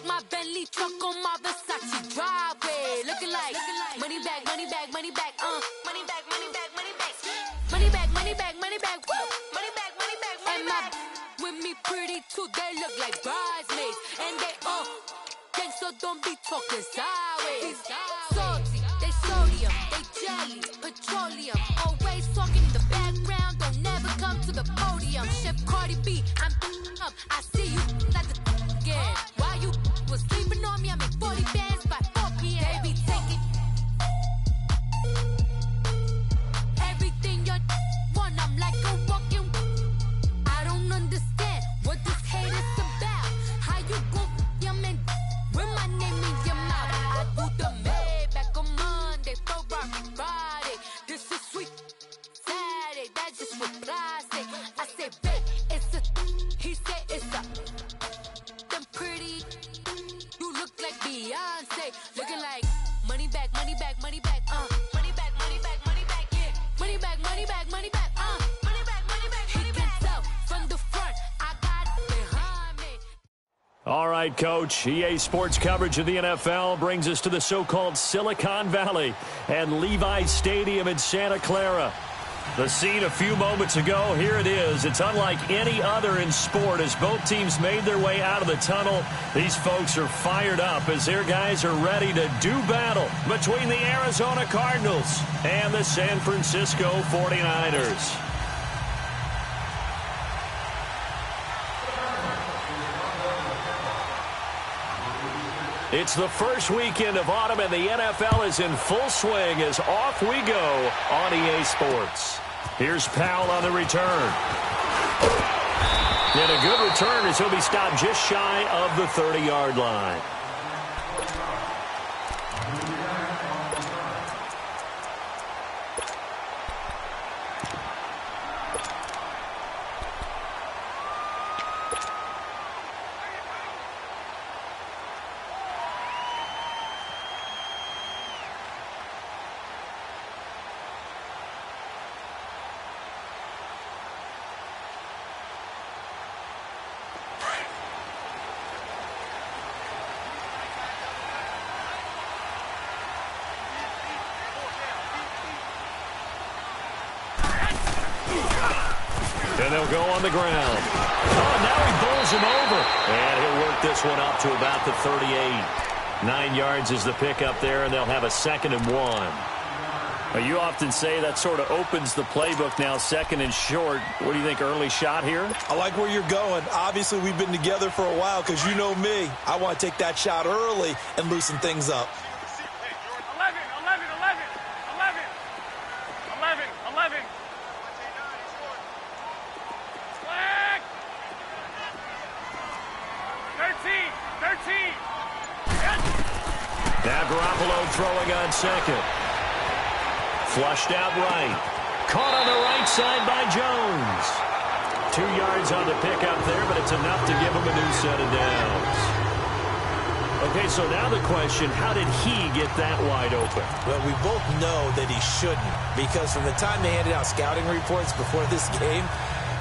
Park my Bentley truck on my Versace driveway. Looking like money back, money back, money back, money back, money back, money back, money back, money back, money back, woo, money back, money back, money back. With me pretty too, they look like bridesmaids, and they gang, so don't be talking sideways. Salty, they sodium, they jelly, petroleum. Always talking in the background, don't never come to the podium. Chef Cardi B, I'm up. I see you like the again. While you was sleeping on me, I make 40 bands by 4 p.m. Baby, take it. Everything you want, I'm like a walking. I don't understand what this hate is about. How you go your man with my name in your mouth? I do the Maybach on Monday, Ferrari Friday. This is sweet Saturday, that's just what I say. I say, babe, it's a. He said it's a. Them pretty. You look like Beyonce, looking like money back, money back, money back, money back, money back, money back, yeah, money back, money back, money back, money back, money back. He can tell from the front, I got it behind me. All right, Coach. EA Sports coverage of the NFL brings us to the so-called Silicon Valley and Levi's Stadium in Santa Clara. The scene a few moments ago, here it is. It's unlike any other in sport as both teams made their way out of the tunnel. These folks are fired up as their guys are ready to do battle between the Arizona Cardinals and the San Francisco 49ers. It's the first weekend of autumn, and the NFL is in full swing as off we go on EA Sports. Here's Powell on the return. And a good return as he'll be stopped just shy of the 30-yard line. And they'll go on the ground. Oh, now he bowls him over. And he'll work this one up to about the 38. 9 yards is the pickup there, and they'll have a 2nd and 1. Well, you often say that sort of opens the playbook now, 2nd and short. What do you think, early shot here? I like where you're going. Obviously, we've been together for a while because you know me. I want to take that shot early and loosen things up. 11. Now Garoppolo throwing on 2nd. Flushed out right. Caught on the right side by Jones. 2 yards on the pickup there, but it's enough to give him a new set of downs. Okay, so now the question, how did he get that wide open? Well, we both know that he shouldn't, because from the time they handed out scouting reports before this game,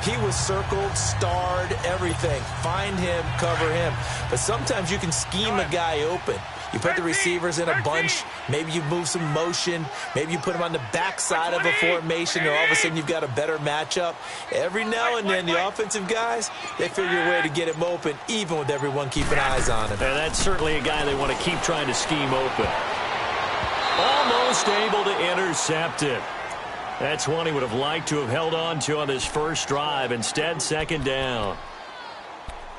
he was circled, starred, everything. Find him, cover him. But sometimes you can scheme a guy open. You put the receivers in a bunch. Maybe you move some motion. Maybe you put them on the backside of a formation, and all of a sudden you've got a better matchup. Every now and then, the offensive guys, they figure a way to get him open, even with everyone keeping eyes on him. And that's certainly a guy they want to keep trying to scheme open. Almost able to intercept it. That's one he would have liked to have held on to on his first drive. Instead, 2nd down.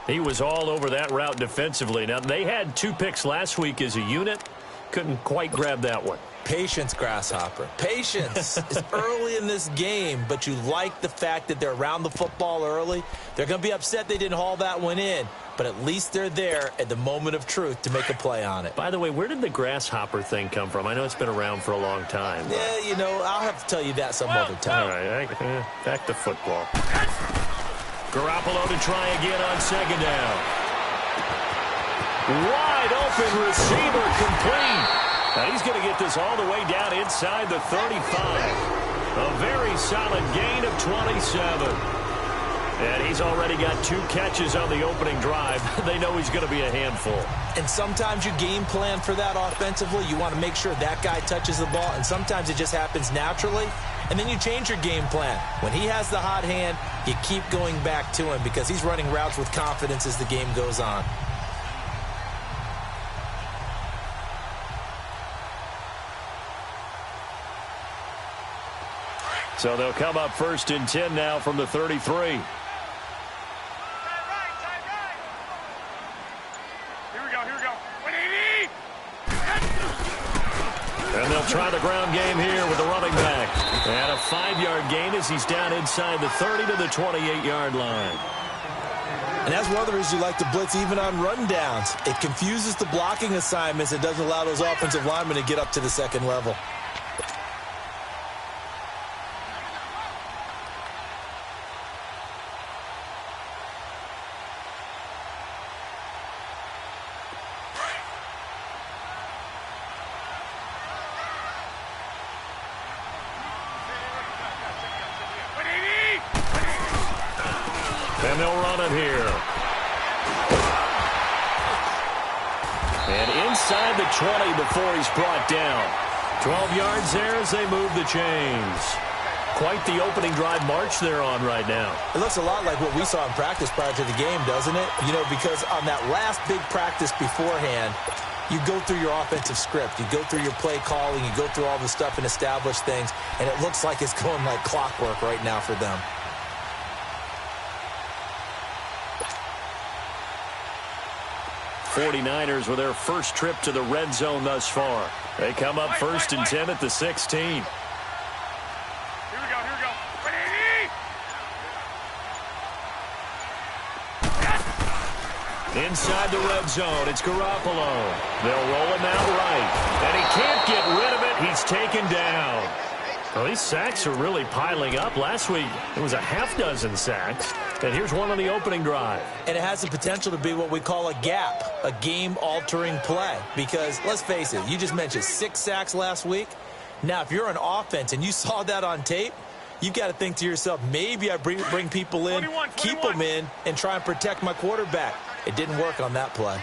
He was all over that route defensively. Now, they had 2 picks last week as a unit. Couldn't quite grab that one. Patience, Grasshopper. Patience. It's early in this game, but you like the fact that they're around the football early. They're going to be upset they didn't haul that one in, but at least they're there at the moment of truth to make a play on it. By the way, where did the grasshopper thing come from? I know it's been around for a long time. But... yeah, you know, I'll have to tell you that some other time. All right, back to football. Garoppolo to try again on 2nd down. Wide open receiver complete. Now he's going to get this all the way down inside the 35. A very solid gain of 27. And he's already got 2 catches on the opening drive. They know he's going to be a handful. And sometimes you game plan for that offensively. You want to make sure that guy touches the ball, and sometimes it just happens naturally. And then you change your game plan. When he has the hot hand, you keep going back to him because he's running routes with confidence as the game goes on. So they'll come up 1st and 10 now from the 33. And they'll try the ground game here with the running back. And a 5-yard gain as he's down inside the 30 to the 28-yard line. And that's one of the reasons you like to blitz even on rundowns. It confuses the blocking assignments. It doesn't allow those offensive linemen to get up to the second level. And they'll run it here. And inside the 20 before he's brought down. 12 yards there as they move the chains. Quite the opening drive march they're on right now. It looks a lot like what we saw in practice prior to the game, doesn't it? You know, because on that last big practice beforehand, you go through your offensive script. You go through your play calling. You go through all the stuff and establish things. And it looks like it's going like clockwork right now for them. 49ers with their first trip to the red zone thus far. They come up 1st and 10 at the 16. Here we go. Inside the red zone, it's Garoppolo. They'll roll him out right. And he can't get rid of it. He's taken down. Well, these sacks are really piling up. Last week, it was a half-dozen sacks. And here's one on the opening drive. And it has the potential to be what we call a gap, a game-altering play. Because, let's face it, you just mentioned 6 sacks last week. Now, if you're an offense and you saw that on tape, you've got to think to yourself, maybe I bring people in, 21. keep them in, and try and protect my quarterback. It didn't work on that play.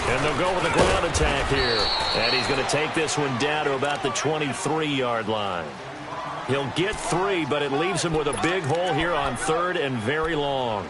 And they'll go with a ground attack here. And he's going to take this one down to about the 23-yard line. He'll get 3, but it leaves him with a big hole here on 3rd and very long.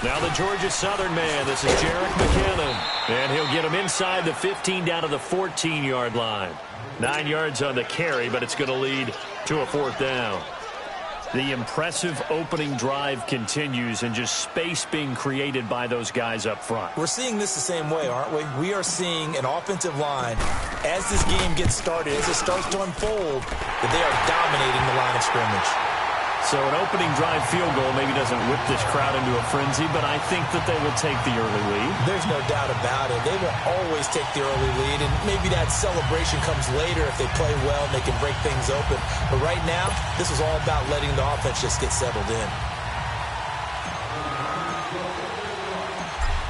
Now the Georgia Southern man, this is Jerick McKinnon. And he'll get him inside the 15 down to the 14-yard line. 9 yards on the carry, but it's going to lead to a 4th down. The impressive opening drive continues and just space being created by those guys up front. We're seeing this the same way, aren't we? We are seeing an offensive line, as this game gets started, as it starts to unfold, that they are dominating the line of scrimmage. So an opening drive field goal maybe doesn't whip this crowd into a frenzy, but I think that they will take the early lead. There's no doubt about it. They will always take the early lead, and maybe that celebration comes later if they play well and they can break things open. But right now, this is all about letting the offense just get settled in.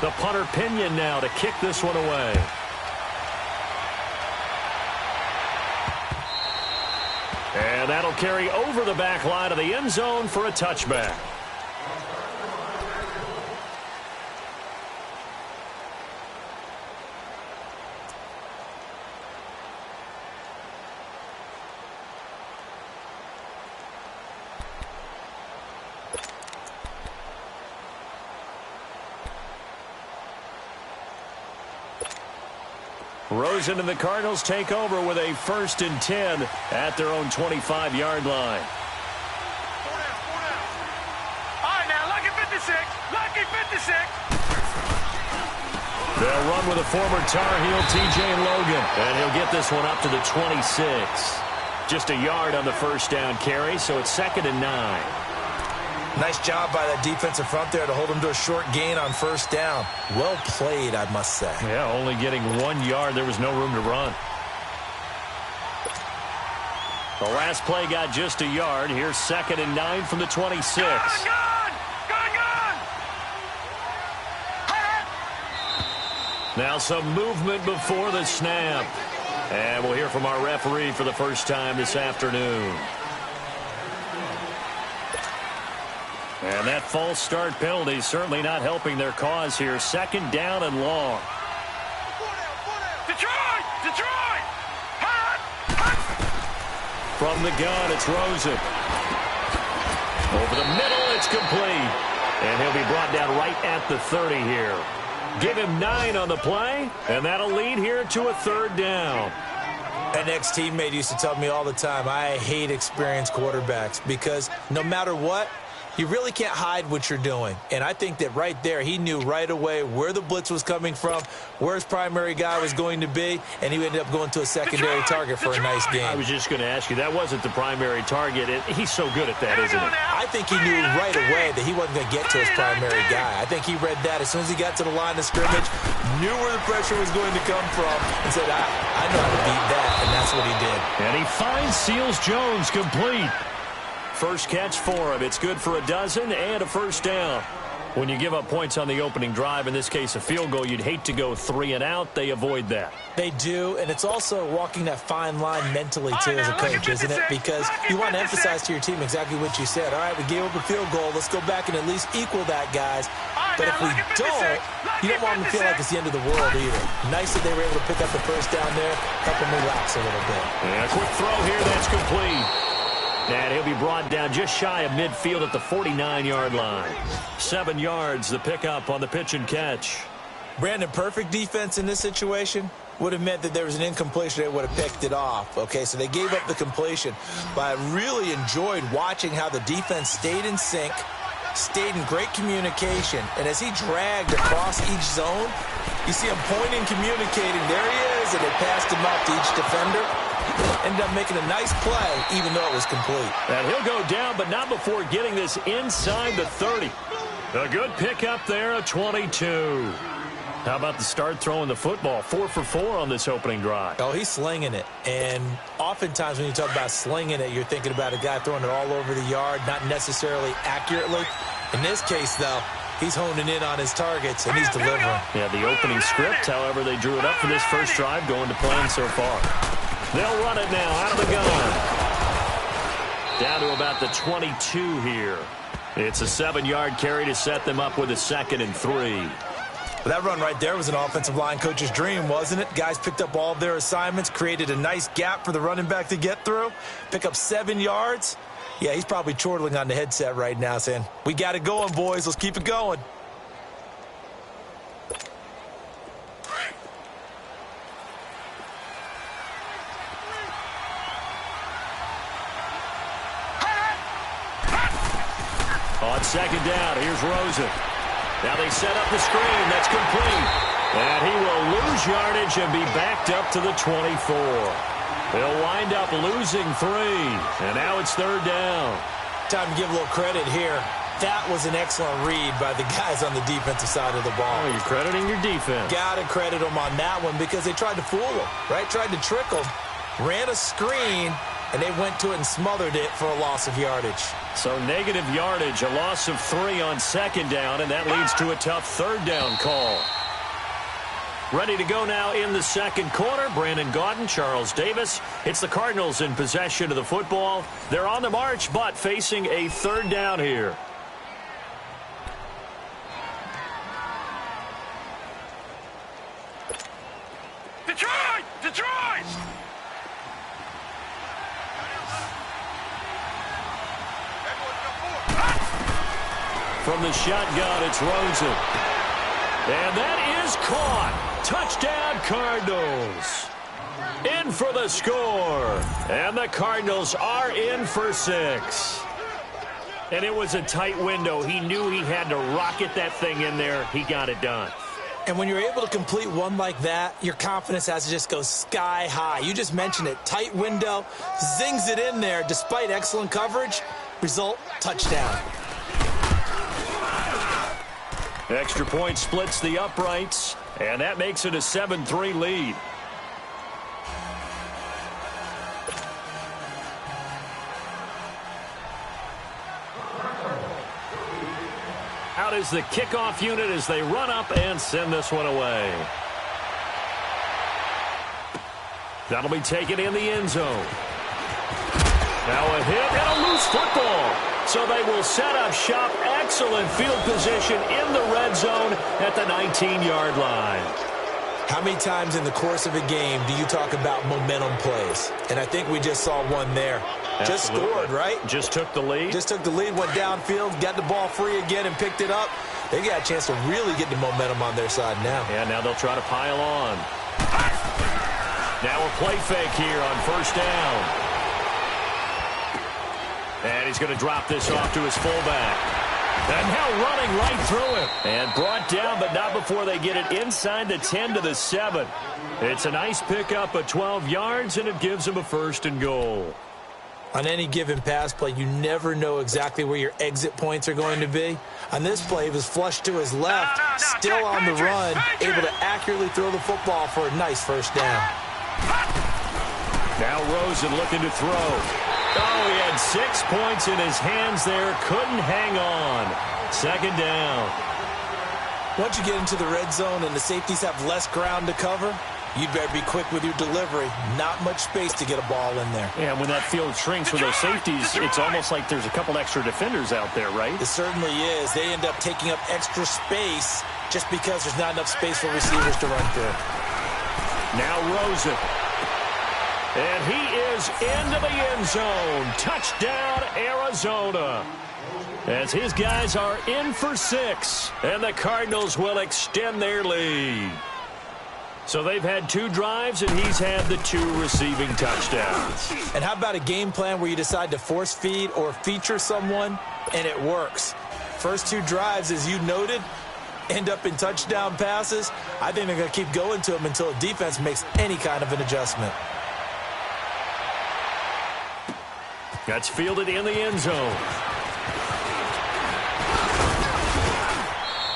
The punter Pinion now to kick this one away. And that'll carry over the back line of the end zone for a touchback. Rosen and the Cardinals take over with a 1st and 10 at their own 25-yard line. 4 down. All right, now, lucky 56. Lucky 56. They'll run with a former Tar Heel, T.J. Logan, and he'll get this one up to the 26. Just a yard on the first down carry, so it's 2nd and 9. Nice job by that defensive front there to hold him to a short gain on first down. Well played, I must say. Yeah, only getting 1 yard. There was no room to run. The last play got just a yard. Here's 2nd and 9 from the 26. Now some movement before the snap. And we'll hear from our referee for the first time this afternoon. And that false start penalty certainly not helping their cause here. 2nd down and long. Detroit! From the gun, it's Rosen. Over the middle, it's complete. And he'll be brought down right at the 30 here. Give him 9 on the play, and that'll lead here to a 3rd down. An ex-teammate used to tell me all the time, I hate experienced quarterbacks because no matter what, you really can't hide what you're doing. And I think that right there, he knew right away where the blitz was coming from, where his primary guy was going to be, and he ended up going to a secondary target for a nice game. I was just going to ask you, that wasn't the primary target. He's so good at that, isn't he? I think he knew right away that he wasn't going to get to his primary guy. I think he read that as soon as he got to the line of scrimmage, knew where the pressure was going to come from, and said, I know how to beat that, and that's what he did. And he finds Seals Jones complete. First catch for him. It's good for a dozen and a first down. When you give up points on the opening drive, in this case a field goal, you'd hate to go 3 and out. They avoid that. They do, and it's also walking that fine line mentally, too, as a coach, isn't it? Because you want to emphasize to your team exactly what you said. All right, we gave up a field goal. Let's go back and at least equal that, guys. But if we don't, you don't want them to feel like it's the end of the world either. Nice that they were able to pick up the first down there, help them relax a little bit. And a quick throw here, that's complete. And he'll be brought down just shy of midfield at the 49-yard line. 7 yards, the pickup on the pitch and catch. Brandon, perfect defense in this situation would have meant that there was an incompletion. They would have picked it off. Okay, so they gave up the completion. But I really enjoyed watching how the defense stayed in sync, stayed in great communication. And as he dragged across each zone, you see him pointing, communicating. There he is, and they passed him out to each defender. Ended up making a nice play, even though it was complete. And he'll go down, but not before getting this inside the 30. A good pickup there, a 22. How about the start throwing the football? 4 for 4 on this opening drive. Oh, he's slinging it. And oftentimes when you talk about slinging it, you're thinking about a guy throwing it all over the yard, not necessarily accurately. In this case, though, he's honing in on his targets, and he's delivering. Yeah, the opening script, however, they drew it up for this first drive, going to plan so far. They'll run it now out of the gun. Down to about the 22 here. It's a 7-yard carry to set them up with a 2nd and 3. Well, that run right there was an offensive line coach's dream, wasn't it? Guys picked up all of their assignments, created a nice gap for the running back to get through, pick up 7 yards. Yeah, he's probably chortling on the headset right now saying, we got it going, boys. Let's keep it going. On 2nd down, here's Rosen. Now they set up the screen. That's complete. And he will lose yardage and be backed up to the 24. They'll wind up losing 3. And now it's 3rd down. Time to give a little credit here. That was an excellent read by the guys on the defensive side of the ball. Oh, you're crediting your defense. Got to credit them on that one because they tried to fool them, right? Tried to trick them. Ran a screen, and they went to it and smothered it for a loss of yardage. So negative yardage, a loss of 3 on 2nd down, and that leads to a tough 3rd down call. Ready to go now in the second quarter. Brandon Gaudin, Charles Davis. It's the Cardinals in possession of the football. They're on the march, but facing a 3rd down here. Detroit! From the shotgun, it's Rosen. And that is caught. Touchdown, Cardinals. In for the score. And the Cardinals are in for 6. And it was a tight window. He knew he had to rocket that thing in there. He got it done. And when you're able to complete one like that, your confidence has to just go sky high. You just mentioned it. Tight window, zings it in there despite excellent coverage. Result, touchdown. Extra point splits the uprights, and that makes it a 7-3 lead. Out is the kickoff unit as they run up and send this one away. That'll be taken in the end zone. Now a hit and a loose football. So they will set up shop. Excellent field position in the red zone at the 19-yard line. How many times in the course of a game do you talk about momentum plays? And I think we just saw one there. Absolutely. Just scored, right? Just took the lead. Just took the lead, went downfield, got the ball free again and picked it up. They got a chance to really get the momentum on their side now. Yeah, now they'll try to pile on. Now a play fake here on first down. And he's going to drop this off to his fullback. And now running right through him. And brought down, but not before they get it inside the 10 to the 7. It's a nice pickup of 12 yards, and it gives him a 1st and goal. On any given pass play, you never know exactly where your exit points are going to be. On this play, he was flushed to his left, still on the run, able to accurately throw the football for a nice first down. Now Rosen looking to throw. Oh, he had 6 points in his hands there. Couldn't hang on. 2nd down. Once you get into the red zone and the safeties have less ground to cover, you'd better be quick with your delivery. Not much space to get a ball in there. Yeah, when that field shrinks with those safeties, it's almost like there's a couple extra defenders out there, right? It certainly is. They end up taking up extra space just because there's not enough space for receivers to run through. Now Rosen. And he is into the end zone. Touchdown, Arizona. As his guys are in for 6. And the Cardinals will extend their lead. So they've had 2 drives, and he's had the 2 receiving touchdowns. And how about a game plan where you decide to force feed or feature someone, and it works? First 2 drives, as you noted, end up in touchdown passes. I think they're going to keep going to them until the defense makes any kind of an adjustment. That's fielded in the end zone.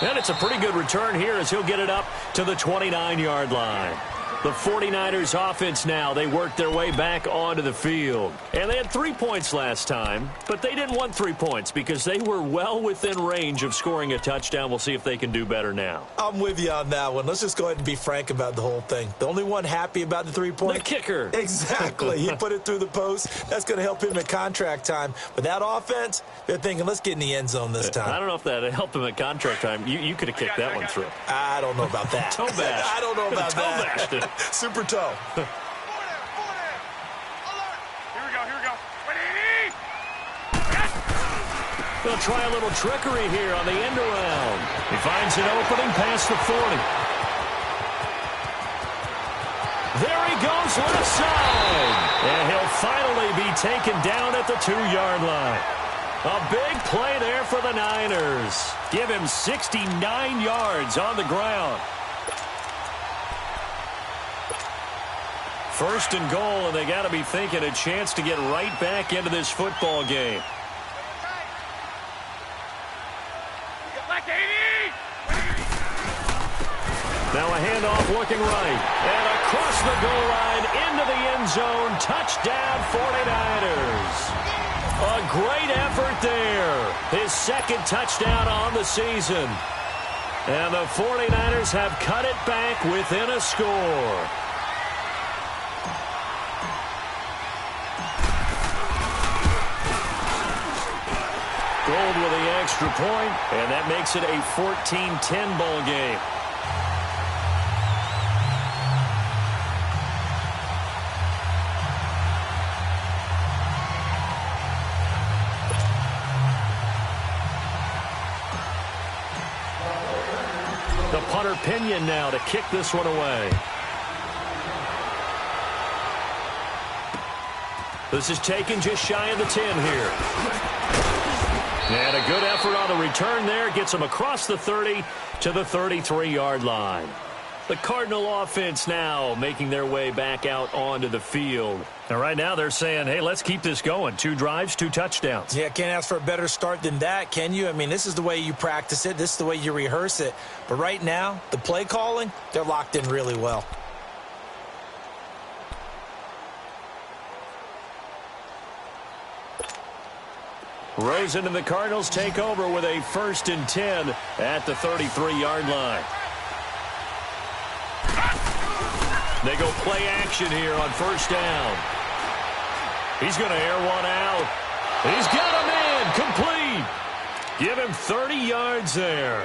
And it's a pretty good return here as he'll get it up to the 29-yard line. The 49ers offense now, they worked their way back onto the field. And they had 3 points last time, but they didn't want 3 points because they were well within range of scoring a touchdown. We'll see if they can do better now. I'm with you on that one. Let's just go ahead and be frank about the whole thing. The only one happy about the 3-point. The kicker. Exactly. He put it through the post. That's going to help him at contract time. But that offense, they're thinking, let's get in the end zone this time. I don't know if that helped him at contract time. You could have kicked that one through. I don't know about that. Toe bash. I don't know about toe that. Bashed it. Super toe. Here we go. Ready? They'll try a little trickery here on the end around. He finds an opening past the 40. There he goes left side. And he'll finally be taken down at the 2-yard line. A big play there for the Niners. Give him 69 yards on the ground. 1st and goal, and they got to be thinking a chance to get right back into this football game. Now a handoff looking right. And across the goal line into the end zone. Touchdown 49ers. A great effort there. His 2nd touchdown on the season. And the 49ers have cut it back within a score. Gold with the extra point, and that makes it a 14-10 ball game. The punter Pinion now to kick this one away. This is taken just shy of the 10 here. And a good effort on the return there. Gets him across the 30 to the 33-yard line. The Cardinal offense now making their way back out onto the field. And right now they're saying, hey, let's keep this going. 2 drives, 2 touchdowns. Yeah, can't ask for a better start than that, can you? I mean, this is the way you practice it. This is the way you rehearse it. But right now, the play calling, they're locked in really well. Rosen and the Cardinals take over with a 1st and 10 at the 33-yard line. They go play action here on 1st down. He's going to air one out. He's got him in. Complete. Give him 30 yards there.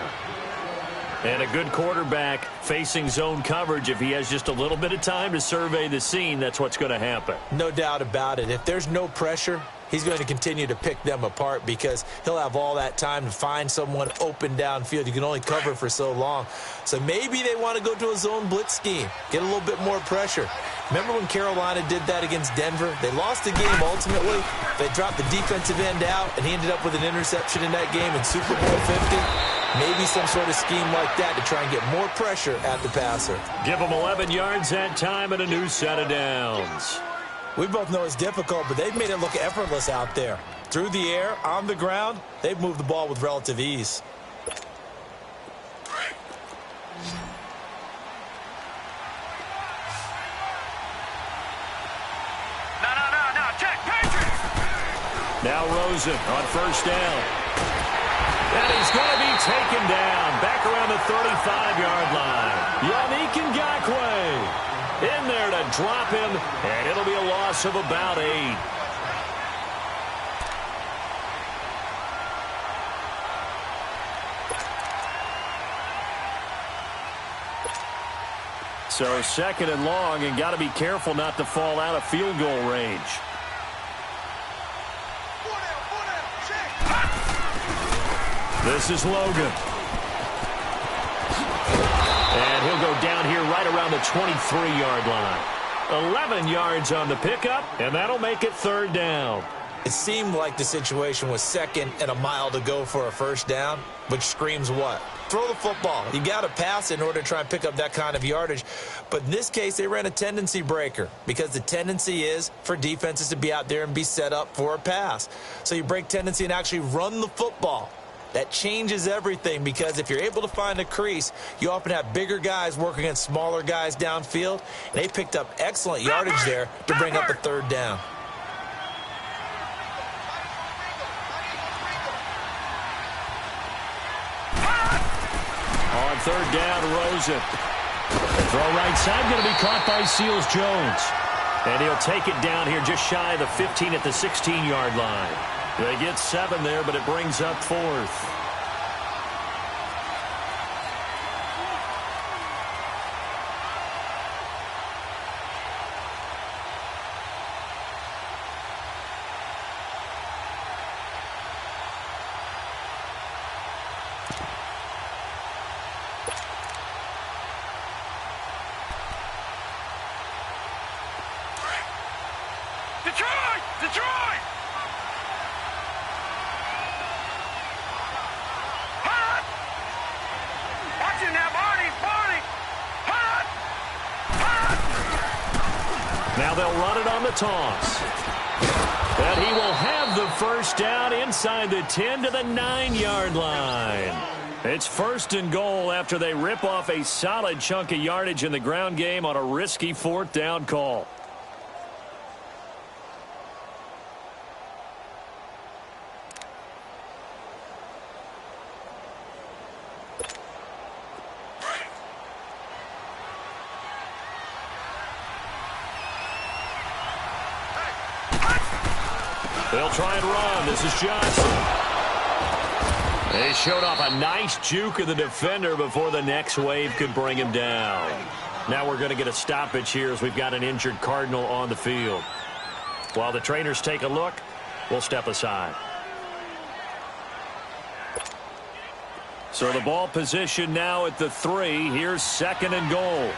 And a good quarterback facing zone coverage. If he has just a little bit of time to survey the scene, that's what's going to happen. No doubt about it. If there's no pressure, he's going to continue to pick them apart because he'll have all that time to find someone open downfield. You can only cover for so long. So maybe they want to go to a zone blitz scheme, get a little bit more pressure. Remember when Carolina did that against Denver? They lost the game ultimately. They dropped the defensive end out, and he ended up with an interception in that game in Super Bowl 50. Maybe some sort of scheme like that to try and get more pressure at the passer. Give him 11 yards that time and a new set of downs. We both know it's difficult, but they've made it look effortless out there. Through the air, on the ground, they've moved the ball with relative ease. No, check, Patriots! Now Rosen on 1st down. And he's going to be taken down back around the 35-yard line. Yannick Ngakoue in there to drop him, and it'll be a loss of about 8. So 2nd and long, and got to be careful not to fall out of field goal range. This is Logan. And he'll go down here right around the 23-yard line. 11 yards on the pickup, and that'll make it 3rd down. It seemed like the situation was 2nd and a mile to go for a 1st down, which screams what? Throw the football. You got to pass in order to try and pick up that kind of yardage. But in this case, they ran a tendency breaker because the tendency is for defenses to be out there and be set up for a pass. So you break tendency and actually run the football. That changes everything because if you're able to find a crease, you often have bigger guys working against smaller guys downfield. And they picked up excellent yardage there to bring up the 3rd down. On 3rd down, Rosen. Throw right side, going to be caught by Seals-Jones. And he'll take it down here just shy of the 15 at the 16-yard line. They get 7 there, but it brings up 4th. Detroit! Hot! Watch it now, Barney! Hot! Now they'll run it on the toss. And he will have the 1st down inside the 10 to the 9-yard line. It's 1st and goal after they rip off a solid chunk of yardage in the ground game on a risky 4th down call. They'll try and run. This is Johnson. They showed off a nice juke of the defender before the next wave could bring him down. Now we're going to get a stoppage here as we've got an injured Cardinal on the field. While the trainers take a look, we'll step aside. So the ball position now at the 3. Here's 2nd and goal.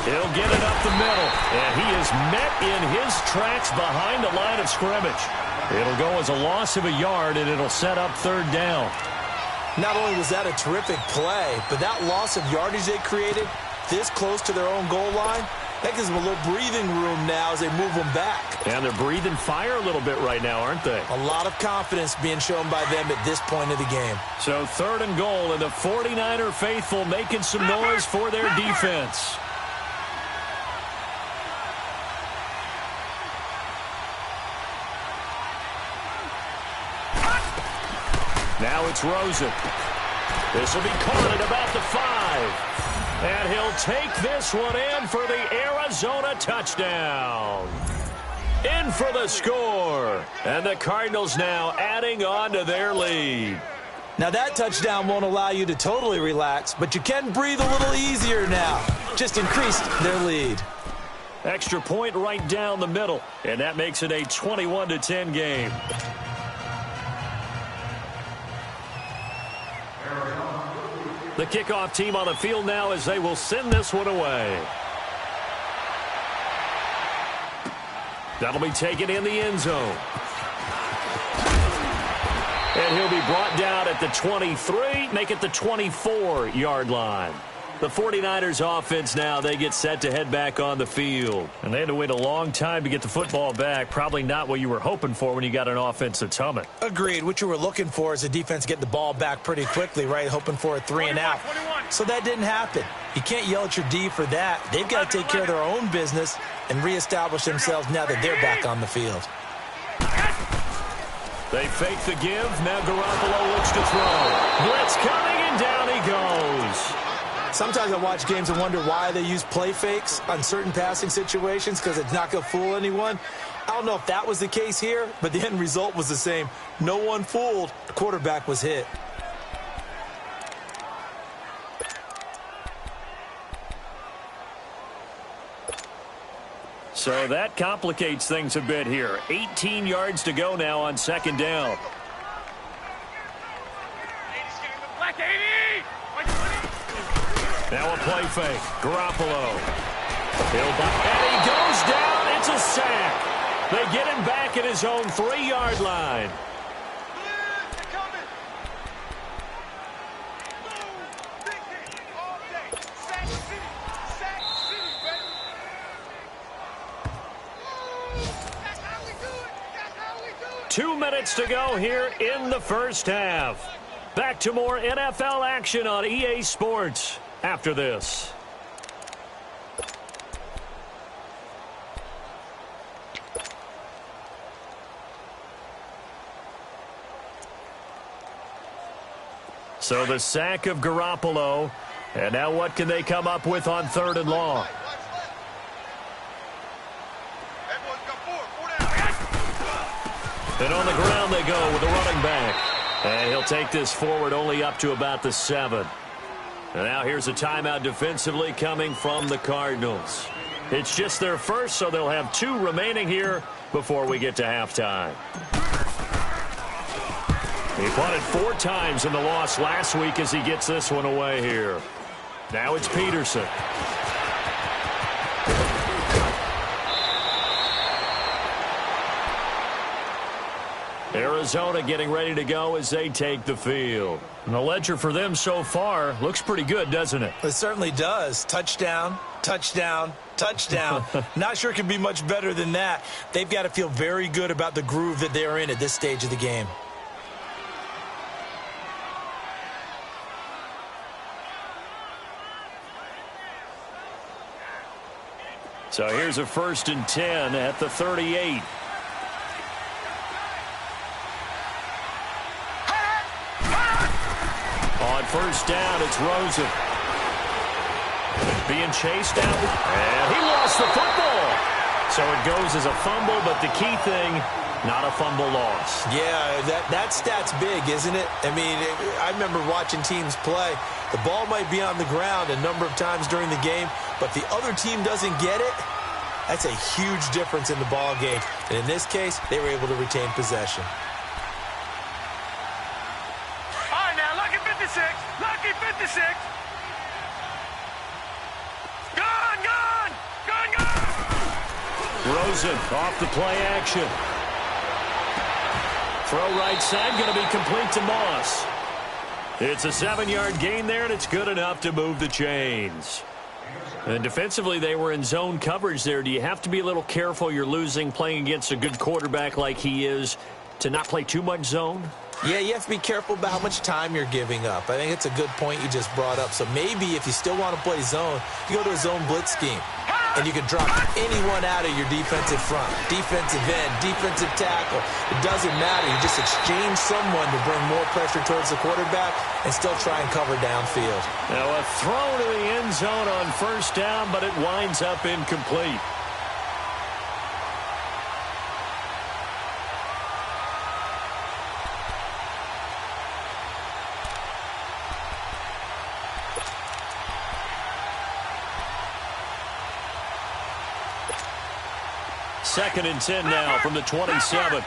He'll get it up the middle, and he is met in his tracks behind the line of scrimmage. It'll go as a loss of a yard, and it'll set up third down. Not only was that a terrific play, but that loss of yardage they created this close to their own goal line, that gives them a little breathing room now as they move them back. And they're breathing fire a little bit right now, aren't they? A lot of confidence being shown by them at this point of the game. So third and goal, and the 49er faithful making some noise for their defense. Now it's Rosen. This will be caught at about the 5. And he'll take this one in for the Arizona touchdown. In for the score. And the Cardinals now adding on to their lead. Now that touchdown won't allow you to totally relax, but you can breathe a little easier now. Just increased their lead. Extra point right down the middle. And that makes it a 21-10 game. The kickoff team on the field now as they will send this one away. That'll be taken in the end zone. And he'll be brought down at the 23, make it the 24-yard line. The 49ers offense now, they get set to head back on the field. And they had to wait a long time to get the football back. Probably not what you were hoping for when you got an offense that's humming. Agreed. What you were looking for is a defense getting the ball back pretty quickly, right? Hoping for a 3-and-out. So that didn't happen. You can't yell at your D for that. They've got to take care of their own business and reestablish themselves now that they're back on the field. They fake the give. Now Garoppolo looks to throw. Blitz coming, and down he goes. Sometimes I watch games and wonder why they use play fakes on certain passing situations because it's not going to fool anyone. I don't know if that was the case here, but the end result was the same. No one fooled. The quarterback was hit. So that complicates things a bit here. 18 yards to go now on second down. Now a play fake. Garoppolo. And he goes down. It's a sack. They get him back at his own 3-yard line. Two minutes to go here in the first half. Back to more NFL action on EA Sports after this. So the sack of Garoppolo. And now what can they come up with on third and long? And on the ground they go with the running back. And he'll take this forward only up to about the 7. And now here's a timeout defensively coming from the Cardinals. It's just their first, so they'll have 2 remaining here before we get to halftime. He punted 4 times in the loss last week as he gets this one away here. Now it's Peterson. Arizona getting ready to go as they take the field. And the ledger for them so far looks pretty good, doesn't it? It certainly does. Touchdown, touchdown, touchdown. Not sure it can be much better than that. They've got to feel very good about the groove that they're in at this stage of the game. So here's a 1st and 10 at the 38. On first down, it's Rosen. Being chased down, and he lost the football. So it goes as a fumble, but the key thing, not a fumble loss. Yeah, that stat's big, isn't it? I mean, I remember watching teams play. The ball might be on the ground a number of times during the game, but if the other team doesn't get it, that's a huge difference in the ball game. And in this case, they were able to retain possession. All right, now, lucky 56. Lucky 56. Gone, gone. Rosen off the play action. Throw right side, going to be complete to Moss. It's a 7-yard gain there, and it's good enough to move the chains. And defensively, they were in zone coverage there. Do you have to be a little careful? You're losing, playing against a good quarterback like he is, to not play too much zone? Yeah, you have to be careful about how much time you're giving up. I think it's a good point you just brought up. So maybe if you still want to play zone, you go to a zone blitz scheme. And you can drop anyone out of your defensive front, defensive end, defensive tackle. It doesn't matter. You just exchange someone to bring more pressure towards the quarterback and still try and cover downfield. Now a throw to the end zone on first down, but it winds up incomplete. Second and 10 now from the 27.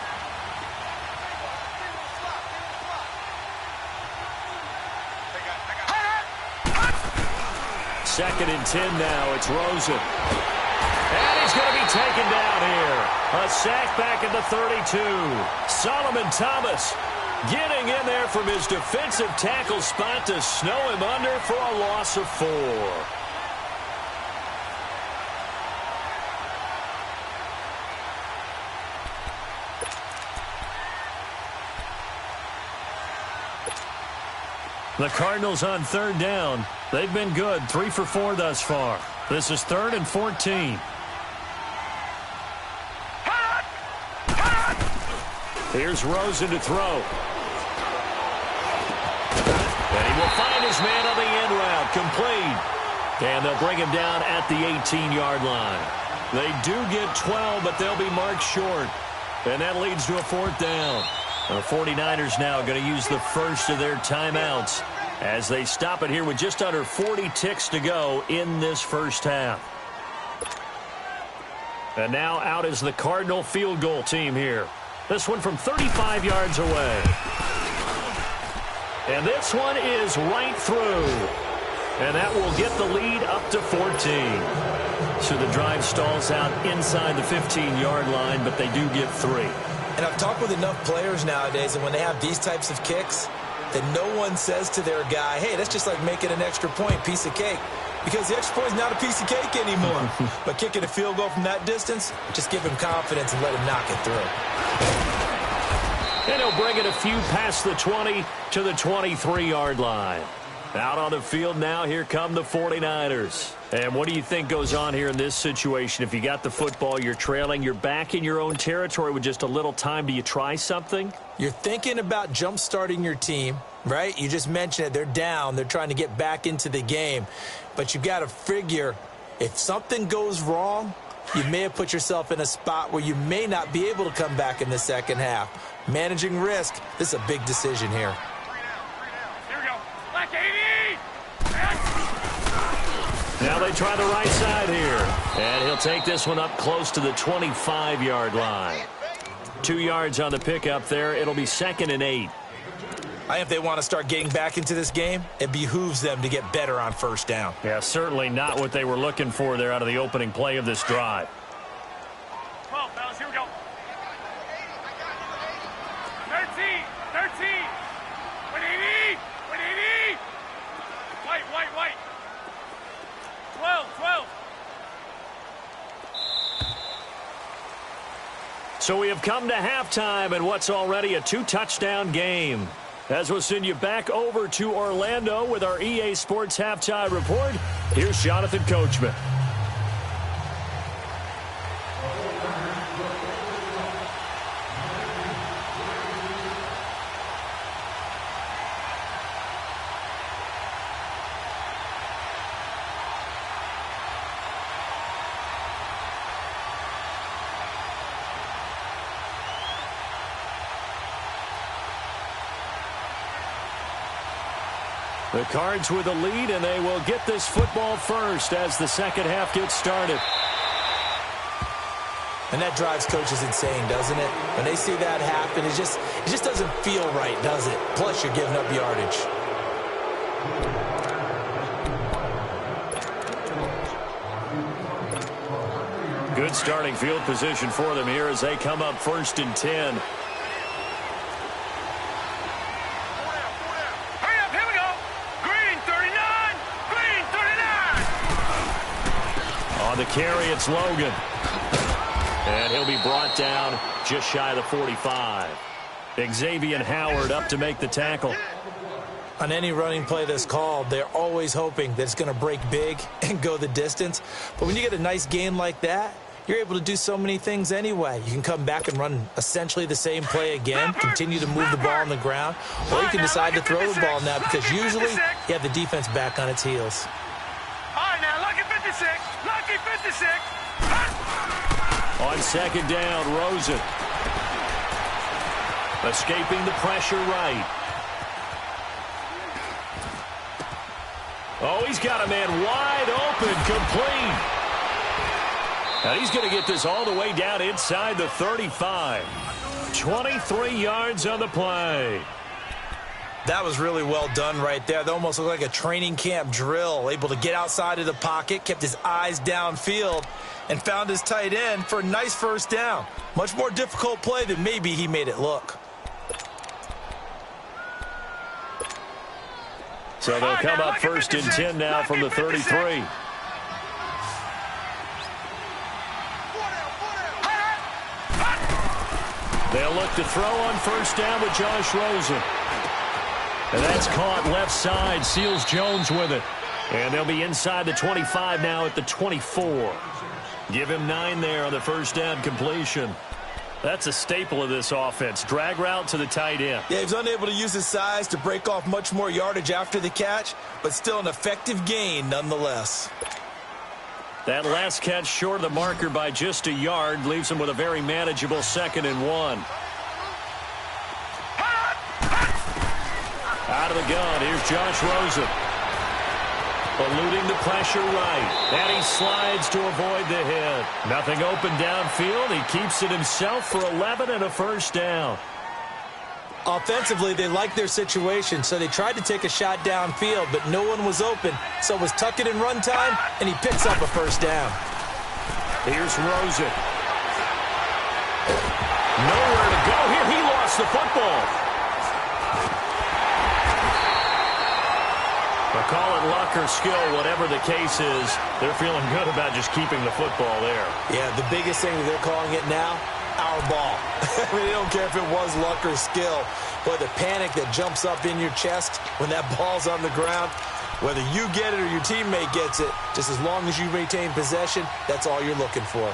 Second and 10 now. It's Rosen. And he's going to be taken down here. A sack back at the 32. Solomon Thomas getting in there from his defensive tackle spot to snow him under for a loss of 4. The Cardinals on third down. They've been good, 3 for 4 thus far. This is 3rd and 14. Here's Rosen to throw. And he will find his man on the end route, complete. And they'll bring him down at the 18-yard line. They do get 12, but they'll be marked short. And that leads to a 4th down. The 49ers now going to use the first of their timeouts as they stop it here with just under 40 ticks to go in this first half. And now out is the Cardinal field goal team here. This one from 35 yards away. And this one is right through. And that will get the lead up to 14. So the drive stalls out inside the 15-yard line, but they do get 3. And I've talked with enough players nowadays, and when they have these types of kicks, that no one says to their guy, hey, that's just like making an extra point, piece of cake. Because the extra point is not a piece of cake anymore. But kicking a field goal from that distance, just give him confidence and let him knock it through. And he'll bring it a few past the 20 to the 23-yard line. Out on the field now, here come the 49ers. And what do you think goes on here in this situation? If you got the football, you're trailing, you're back in your own territory with just a little time. Do you try something? You're thinking about jump-starting your team, right? You just mentioned it. They're down. They're trying to get back into the game. But you've got to figure if something goes wrong, you may have put yourself in a spot where you may not be able to come back in the second half. Managing risk, this is a big decision here. Now they try the right side here. And he'll take this one up close to the 25-yard line. 2 yards on the pickup there. It'll be 2nd and 8. If they want to start getting back into this game, it behooves them to get better on first down. Yeah, certainly not what they were looking for there out of the opening play of this drive. Come on, fellas, here we go. 13, 13. 180, 180. White. 12. So we have come to halftime in what's already a 2-touchdown game. As we'll send you back over to Orlando with our EA Sports Halftime Report, here's Jonathan Coachman. The Cards with a lead, and they will get this football first as the second half gets started. And that drives coaches insane, doesn't it? When they see that happen, it just doesn't feel right, does it? Plus, you're giving up yardage. Good starting field position for them here as they come up 1st and 10. Hurry up, here we go. Green 39, green 39. On the carry, it's Logan. And he'll be brought down just shy of the 45. Xavier Howard up to make the tackle. On any running play that's called, they're always hoping that it's going to break big and go the distance. But when you get a nice gain like that, you're able to do so many things anyway. You can come back and run essentially the same play again, continue to move the ball on the ground, or you can decide to throw the ball now because usually you have the defense back on its heels. All right, now, lucky 56, lucky 56. On 2nd down, Rosen. Escaping the pressure right. Oh, he's got a man wide open, complete. Now he's going to get this all the way down inside the 35. 23 yards on the play. That was really well done right there. That almost looked like a training camp drill. Able to get outside of the pocket, kept his eyes downfield, and found his tight end for a nice 1st down. Much more difficult play than maybe he made it look. So they'll come up 1st and 10 now from the 33. They'll look to throw on 1st down with Josh Rosen. And that's caught left side. Seals Jones with it. And they'll be inside the 25 now at the 24. Give him 9 there on the 1st down completion. That's a staple of this offense. Drag route to the tight end. Yeah, he was unable to use his size to break off much more yardage after the catch, but still an effective gain nonetheless. That last catch short of the marker by just a yard leaves him with a very manageable 2nd and 1. Out of the gun, here's Josh Rosen. Eluding the pressure right. And he slides to avoid the hit. Nothing open downfield. He keeps it himself for 11 and a 1st down. Offensively, they liked their situation, so they tried to take a shot downfield, but no one was open. So it was tuck it in run time, and he picks up a 1st down. Here's Rosen. Nowhere to go here. He lost the football. Call it luck or skill, whatever the case is, they're feeling good about just keeping the football there. Yeah, the biggest thing that they're calling it now, our ball. I mean, they don't care if it was luck or skill, but the panic that jumps up in your chest when that ball's on the ground, whether you get it or your teammate gets it, just as long as you maintain possession, that's all you're looking for.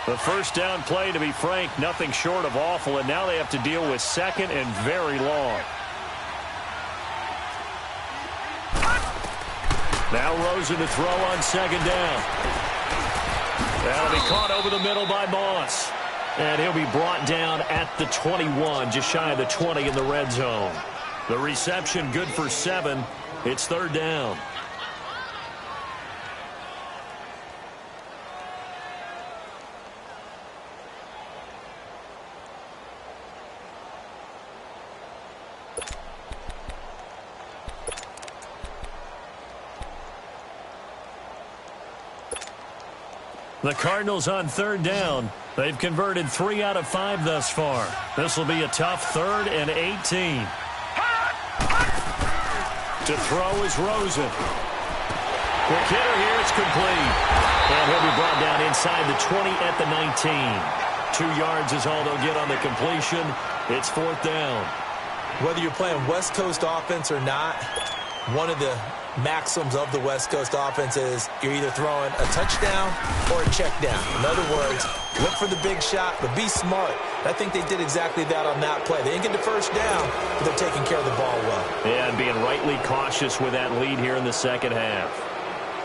The 1st down play, to be frank, nothing short of awful, and now they have to deal with 2nd and very long. Now Rosen to throw on 2nd down. That'll be caught over the middle by Moss. And he'll be brought down at the 21, just shy of the 20 in the red zone. The reception good for 7. It's 3rd down. The Cardinals on 3rd down. They've converted 3 out of 5 thus far. This will be a tough 3rd and 18. To throw is Rosen. Quick hitter here, it's complete. And he'll be brought down inside the 20 at the 19. 2 yards is all they'll get on the completion. It's 4th down. Whether you're playing West Coast offense or not, one of the maxims of the West Coast offense is you're either throwing a touchdown or a check down. In other words, look for the big shot, but be smart. I think they did exactly that on that play. They didn't get the 1st down, but they're taking care of the ball well. Yeah, and being rightly cautious with that lead here in the 2nd half.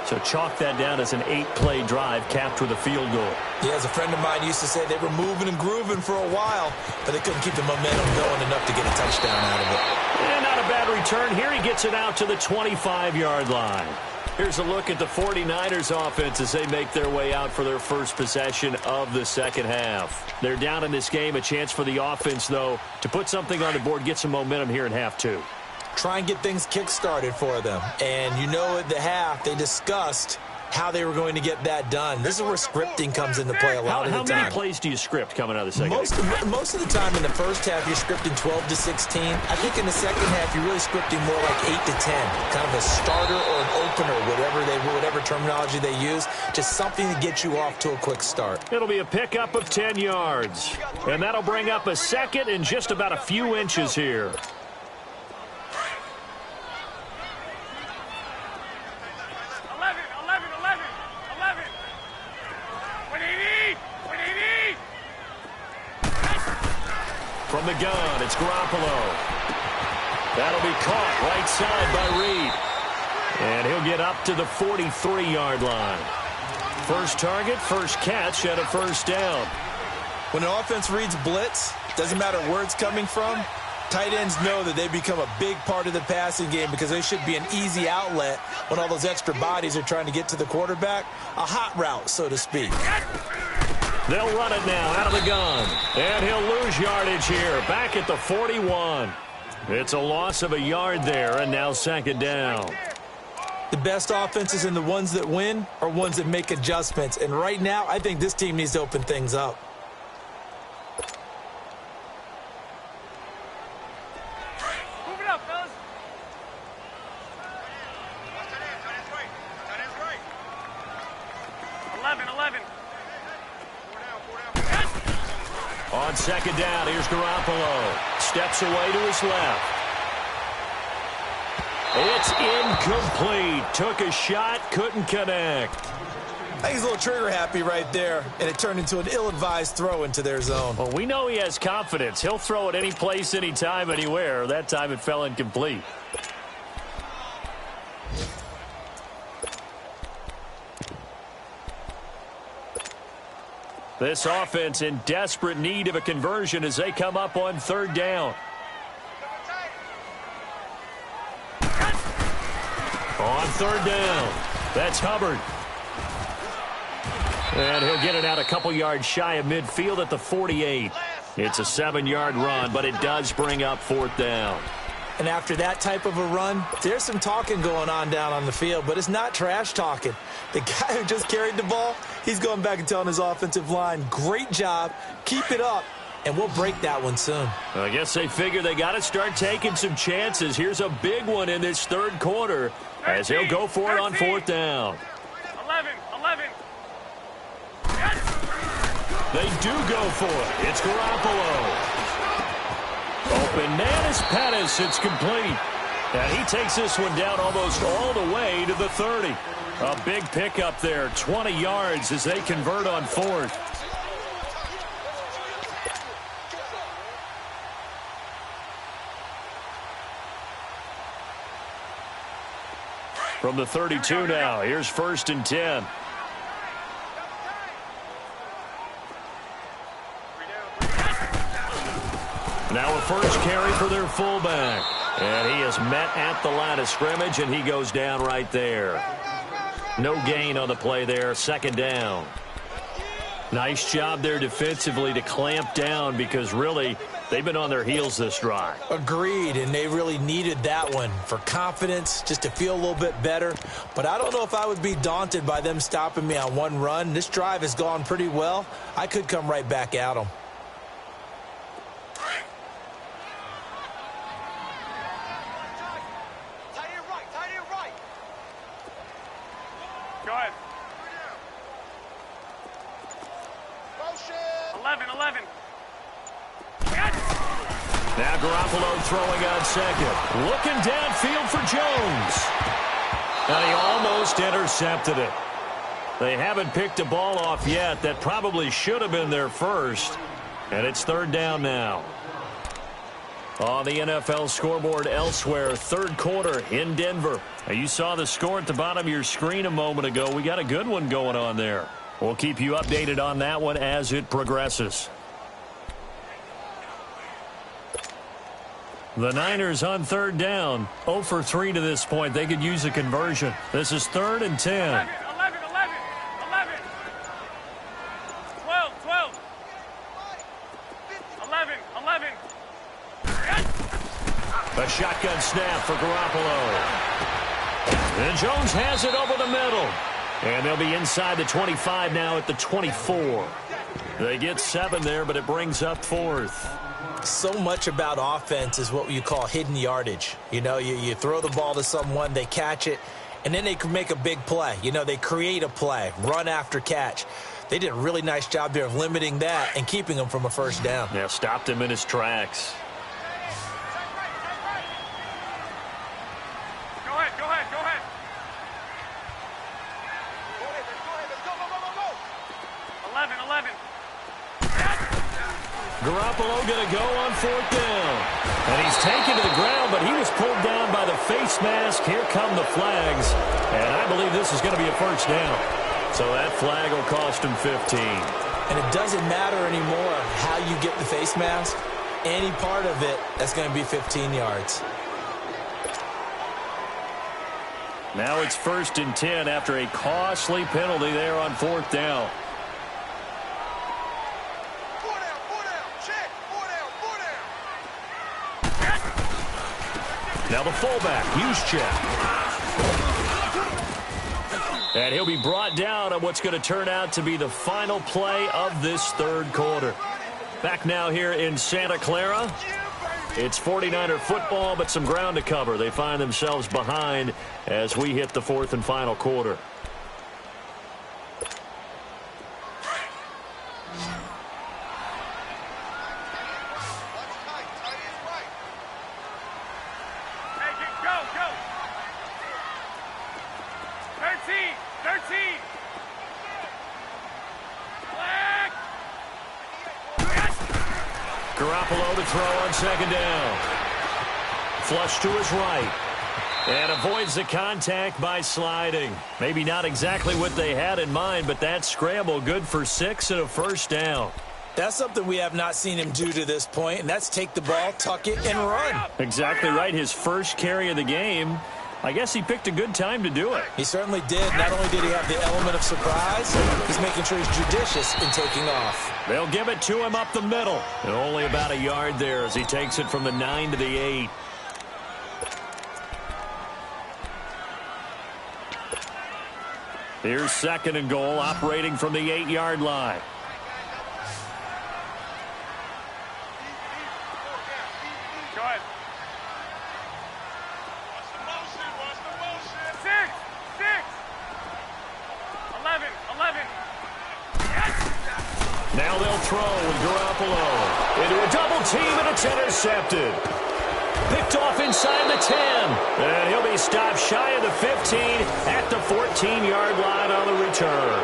So chalk that down as an 8-play drive capped with a field goal. Yeah, as a friend of mine used to say, they were moving and grooving for a while, but they couldn't keep the momentum going enough to get a touchdown out of it. And not a bad return here. He gets it out to the 25-yard line. Here's a look at the 49ers offense as they make their way out for their first possession of the 2nd half. They're down in this game. A chance for the offense, though, to put something on the board, get some momentum here in half 2. Try and get things kick-started for them. And you know at the half, they discussed how they were going to get that done. This is where scripting comes into play a lot of the time. How many plays do you script coming out of the second? Most of the time in the first half, you're scripting 12 to 16. I think in the second half, you're really scripting more like 8 to 10. Kind of a starter or an opener, whatever terminology they use. Just something to get you off to a quick start. It'll be a pickup of 10 yards. And that'll bring up a second and just about a few inches here. From the gun, it's Garoppolo. That'll be caught right side by Reed. And he'll get up to the 43-yard line. First target, first catch, and a first down. When an offense reads blitz, doesn't matter where it's coming from, tight ends know that they become a big part of the passing game because they should be an easy outlet when all those extra bodies are trying to get to the quarterback. A hot route, so to speak. They'll run it now out of the gun. And he'll lose yardage here. Back at the 41. It's a loss of a yard there, and now second down. The best offenses and the ones that win are ones that make adjustments. And right now, I think this team needs to open things up. Move it up, fellas. 11. On second down, here's Garoppolo. Steps away to his left. It's incomplete. Took a shot, couldn't connect. I think he's a little trigger happy right there, and it turned into an ill-advised throw into their zone. Well, we know he has confidence. He'll throw it any place, anytime, anywhere. That time it fell incomplete. This offense in desperate need of a conversion as they come up on third down. On third down, that's Hubbard. And he'll get it out a couple yards shy of midfield at the 48. It's a 7-yard run, but it does bring up fourth down. And after that type of a run, there's some talking going on down on the field, but it's not trash talking. The guy who just carried the ball, he's going back and telling his offensive line, great job, keep it up, and we'll break that one soon. I guess they figure they got to start taking some chances. Here's a big one in this third quarter as he'll go for it on fourth down. 11. They do go for it. It's Garoppolo. Open man is Pettis. It's complete. And he takes this one down almost all the way to the 30. A big pickup there. 20 yards as they convert on fourth. From the 32 now, here's first and 10. Now a first carry for their fullback. And he is met at the line of scrimmage, and he goes down right there. No gain on the play there, second down. Nice job there defensively to clamp down because really they've been on their heels this drive. Agreed, and they really needed that one for confidence, just to feel a little bit better. But I don't know if I would be daunted by them stopping me on one run. This drive has gone pretty well. I could come right back at them. Go ahead. 11. Now Garoppolo throwing on second. Looking downfield for Jones. And he almost intercepted it. They haven't picked a ball off yet. That probably should have been their first. And it's third down now. On the NFL scoreboard elsewhere, third quarter in Denver. Now, you saw the score at the bottom of your screen a moment ago. We got a good one going on there. We'll keep you updated on that one as it progresses. The Niners on third down. 0 for 3 to this point. They could use a conversion. This is third and 10. 11. 12. 11. A shotgun snap for Garoppolo. And Jones has it over the middle. And they'll be inside the 25 now at the 24. They get 7 there, but it brings up 4th. So much about offense is what you call hidden yardage. You know, you throw the ball to someone, they catch it, and then they can make a big play. You know, they create a play, run after catch. They did a really nice job there of limiting that and keeping him from a first down. Yeah, stopped him in his tracks. Go ahead, go ahead, go ahead. Go, 11. Garoppolo going to go on 4th down. And he's taken to the ground, but he was pulled down by the face mask. Here come the flags. And I believe this is going to be a first down. So that flag will cost him 15. And it doesn't matter anymore how you get the face mask. Any part of it, that's going to be 15 yards. Now it's 1st and 10 after a costly penalty there on 4th down. Now the fullback, Juszczyk. And he'll be brought down on what's going to turn out to be the final play of this 3rd quarter. Back now here in Santa Clara. It's 49er football, but some ground to cover. They find themselves behind as we hit the 4th and final quarter. Garoppolo to throw on 2nd down. Flush to his right. And avoids the contact by sliding. Maybe not exactly what they had in mind, but that scramble good for 6 and a first down. That's something we have not seen him do to this point, and that's take the ball, tuck it, and run. Exactly right. His first carry of the game. I guess he picked a good time to do it. He certainly did. Not only did he have the element of surprise, he's making sure he's judicious in taking off. They'll give it to him up the middle. And only about a yard there as he takes it from the 9 to the 8. Here's 2nd and goal, operating from the 8-yard line. Go ahead. 11. Now they'll throw with Garoppolo into a double team, and it's intercepted. Picked off inside the 10. And he'll be stopped shy of the 15 at the 14-yard line on the return.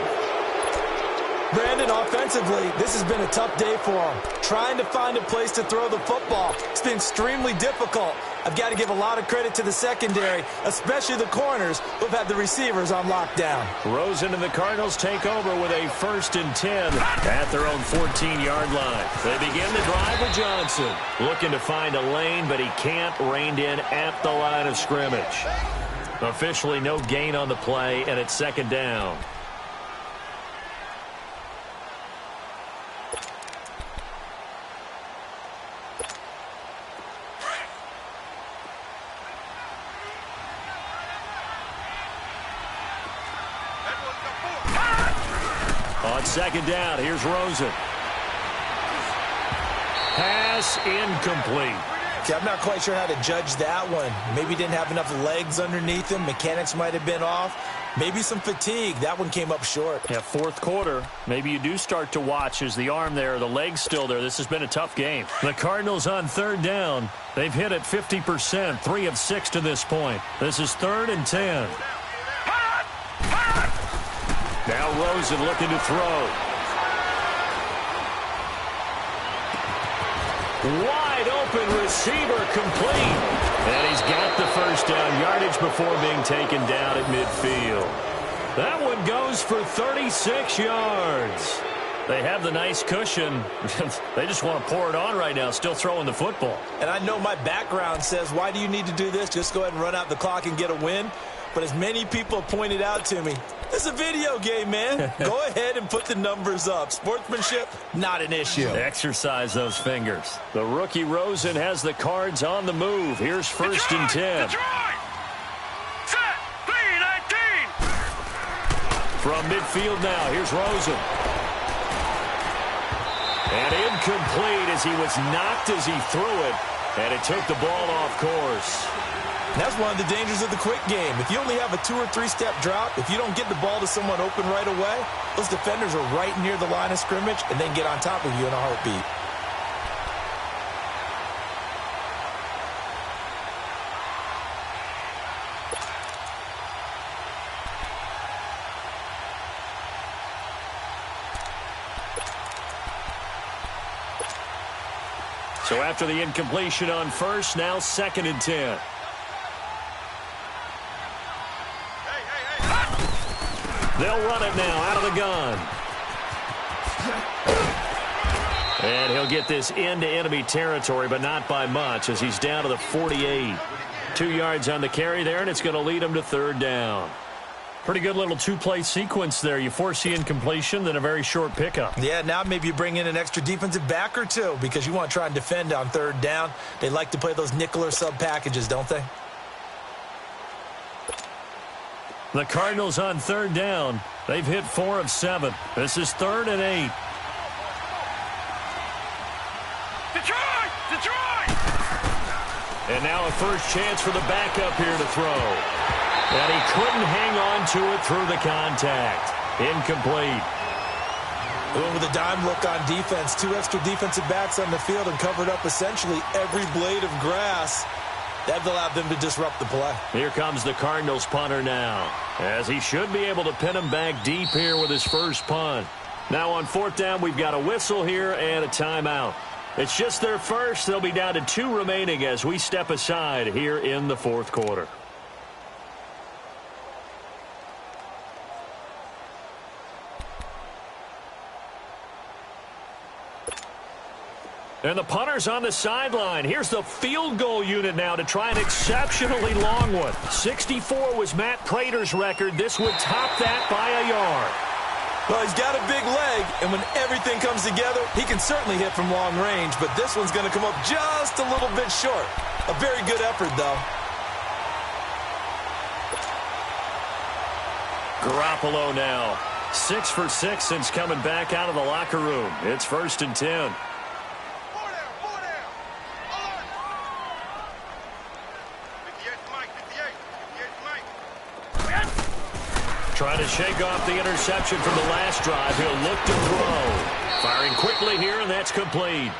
Brandon, offensively, this has been a tough day for him. Trying to find a place to throw the football. It's been extremely difficult. I've got to give a lot of credit to the secondary, especially the corners who've had the receivers on lockdown. Rosen and the Cardinals take over with a 1st and 10 at their own 14-yard line. They begin the drive with Johnson. Looking to find a lane, but he can't rein in at the line of scrimmage. Officially no gain on the play, and it's 2nd down. On 2nd down, here's Rosen. Pass incomplete. Okay, I'm not quite sure how to judge that one. Maybe didn't have enough legs underneath him. Mechanics might have been off. Maybe some fatigue. That one came up short. Yeah, 4th quarter. Maybe you do start to watch as the arm there, the leg's still there. This has been a tough game. The Cardinals on 3rd down. They've hit it 50%, 3 of 6 to this point. This is 3rd and 10. Now Rosen looking to throw. Wide open receiver complete. And he's got the first down yardage before being taken down at midfield. That one goes for 36 yards. They have the nice cushion. They just want to pour it on right now, still throwing the football. And I know my background says, why do you need to do this? Just go ahead and run out the clock and get a win. But as many people pointed out to me, it's a video game, man. Go ahead and put the numbers up. Sportsmanship, not an issue. Exercise those fingers. The rookie Rosen has the Cards on the move. Here's 1st and 10. Set, 3-19. From midfield now, here's Rosen. And incomplete as he was knocked as he threw it, and it took the ball off course. That's one of the dangers of the quick game. If you only have a 2- or 3-step drop, if you don't get the ball to someone open right away, those defenders are right near the line of scrimmage and then get on top of you in a heartbeat. So after the incompletion on first, now 2nd and 10. They'll run it now out of the gun. And he'll get this into enemy territory, but not by much as he's down to the 48. 2 yards on the carry there, and it's going to lead him to 3rd down. Pretty good little 2-play sequence there. You force the incompletion, then a very short pickup. Yeah, now maybe you bring in an extra defensive back or two because you want to try and defend on 3rd down. They like to play those nickel or sub packages, don't they? The Cardinals on 3rd down. They've hit 4 of 7. This is 3rd and 8. Detroit! Detroit! And now a first chance for the backup here to throw. And he couldn't hang on to it through the contact. Incomplete. Going with a dime look on defense. 2 extra defensive backs on the field and covered up essentially every blade of grass. That allowed them to disrupt the play. Here comes the Cardinals punter now, as he should be able to pin him back deep here with his first punt. Now on 4th down, we've got a whistle here and a timeout. It's just their first. They'll be down to 2 remaining as we step aside here in the 4th quarter. And the punter's on the sideline. Here's the field goal unit now to try an exceptionally long one. 64 was Matt Prater's record. This would top that by a yard. Well, he's got a big leg, and when everything comes together, he can certainly hit from long range, but this one's going to come up just a little bit short. A very good effort, though. Garoppolo now. 6 for 6 since coming back out of the locker room. It's 1st and 10. Trying to shake off the interception from the last drive. He'll look to throw. Firing quickly here, and that's complete.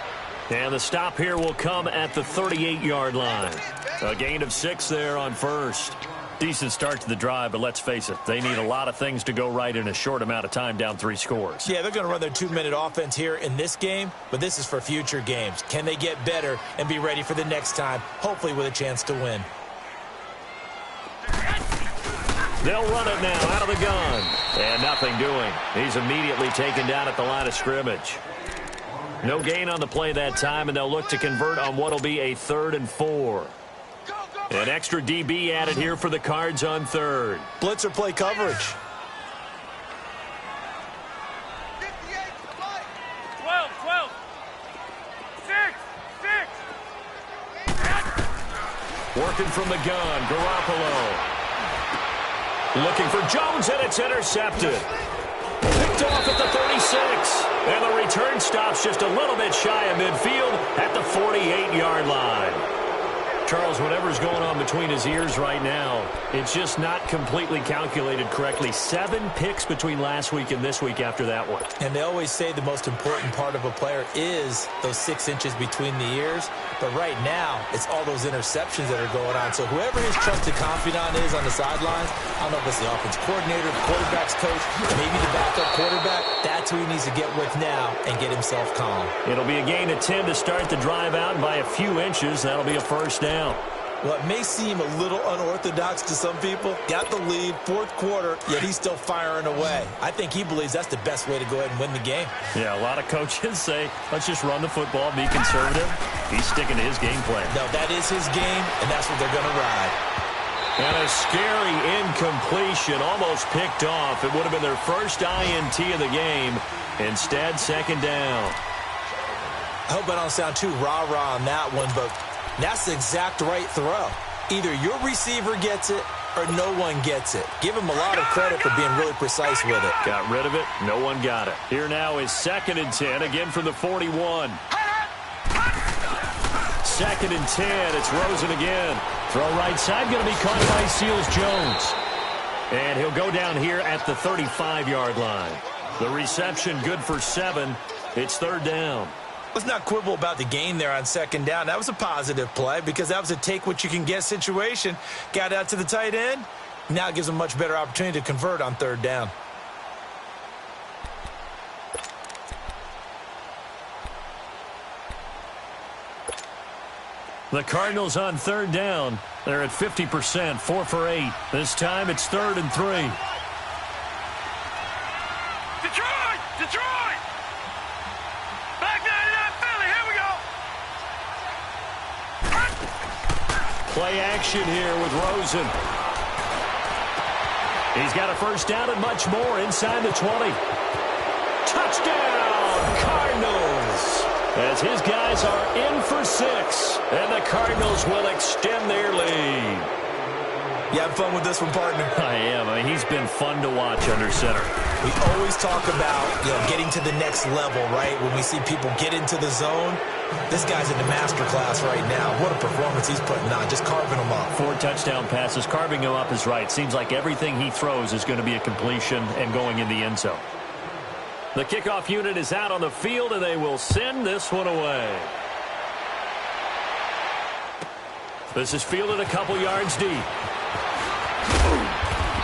And the stop here will come at the 38-yard line. A gain of 6 there on first. Decent start to the drive, but let's face it, they need a lot of things to go right in a short amount of time, down 3 scores. Yeah, they're going to run their 2-minute offense here in this game, but this is for future games. Can they get better and be ready for the next time, hopefully with a chance to win? They'll run it now out of the gun. And nothing doing. He's immediately taken down at the line of scrimmage. No gain on the play that time, and they'll look to convert on what will be a 3rd and 4. An extra DB added here for the Cards on 3rd. Blitzer play coverage. 12, 12. 6, 6. Working from the gun, Garoppolo. Looking for Jones, and it's intercepted. Picked off at the 36. And the return stops just a little bit shy of midfield at the 48-yard line. Charles, whatever's going on between his ears right now, it's just not completely calculated correctly. 7 picks between last week and this week after that one. And they always say the most important part of a player is those 6 inches between the ears. But right now, it's all those interceptions that are going on. So whoever his trusted confidant is on the sidelines, I don't know if it's the offense coordinator, the quarterback's coach, maybe the backup quarterback, that's who he needs to get with now and get himself calm. It'll be a gain of 10 to start the drive out by a few inches. That'll be a first down. Well, it may seem a little unorthodox to some people. Got the lead, 4th quarter, yet he's still firing away. I think he believes that's the best way to go ahead and win the game. Yeah, a lot of coaches say, let's just run the football, be conservative. He's sticking to his game plan. No, that is his game, and that's what they're going to ride. And a scary incompletion, almost picked off. It would have been their first INT of the game. Instead, 2nd down. I hope I don't sound too rah-rah on that one, but that's the exact right throw. Either your receiver gets it or no one gets it. Give him a lot of credit for being really precise with it. Got rid of it. No one got it. Here now is 2nd and 10, again from the 41. 2nd and 10. It's Rosen again. Throw right side, going to be caught by Seals-Jones. And he'll go down here at the 35-yard line. The reception good for 7. It's 3rd down. Let's not quibble about the gain there on 2nd down. That was a positive play because that was a take-what-you-can-get situation. Got out to the tight end. Now it gives him a much better opportunity to convert on 3rd down. The Cardinals on 3rd down. They're at 50%, 4 for 8. This time it's 3rd and 3. Detroit! Detroit! Back 99 Philly, here we go! Play action here with Rosen. He's got a 1st down and much more inside the 20. Touchdown, Cardinals! As his guys are in for 6, and the Cardinals will extend their lead. You having fun with this one, partner? I am. I mean, he's been fun to watch under center. We always talk about, getting to the next level, right? When we see people get into the zone, this guy's in the master class right now. What a performance he's putting on, just carving them up. 4 touchdown passes. Carving him up is right. Seems like everything he throws is going to be a completion and going in the end zone. The kickoff unit is out on the field, and they will send this one away. This is fielded a couple yards deep.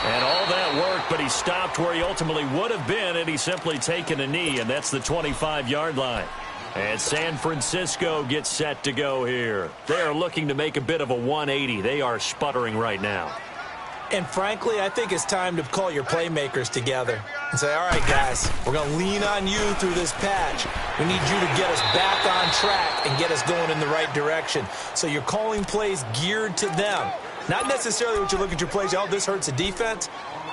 And all that work, but he stopped where he ultimately would have been had he simply taken a knee, and that's the 25-yard line. And San Francisco gets set to go here. They are looking to make a bit of a 180. They are sputtering right now. And frankly, I think it's time to call your playmakers together and say, all right, guys, we're going to lean on you through this patch. We need you to get us back on track and get us going in the right direction. So you're calling plays geared to them. Not necessarily what you look at your plays, oh, this hurts the defense.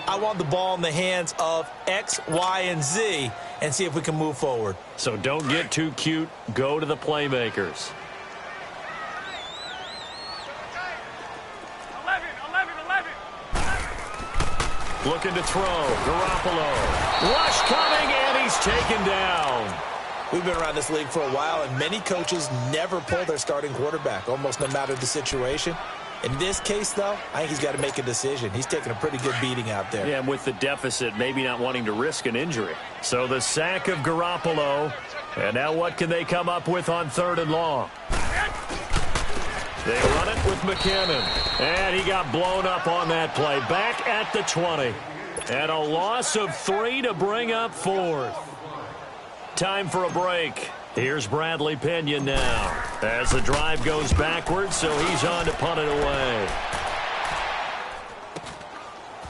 I want the ball in the hands of X, Y, and Z and see if we can move forward. So don't get too cute. Go to the playmakers. 11. Looking to throw. Garoppolo. Rush coming, and he's taken down. We've been around this league for a while, and many coaches never pull their starting quarterback, almost no matter the situation. In this case, though, I think he's got to make a decision. He's taking a pretty good beating out there. Yeah, and with the deficit, maybe not wanting to risk an injury. So the sack of Garoppolo. And now what can they come up with on 3rd and long? They run it with McKinnon. And he got blown up on that play. Back at the 20. And a loss of 3 to bring up 4th. Time for a break. Here's Bradley Pinion now as the drive goes backwards, so he's on to punt it away.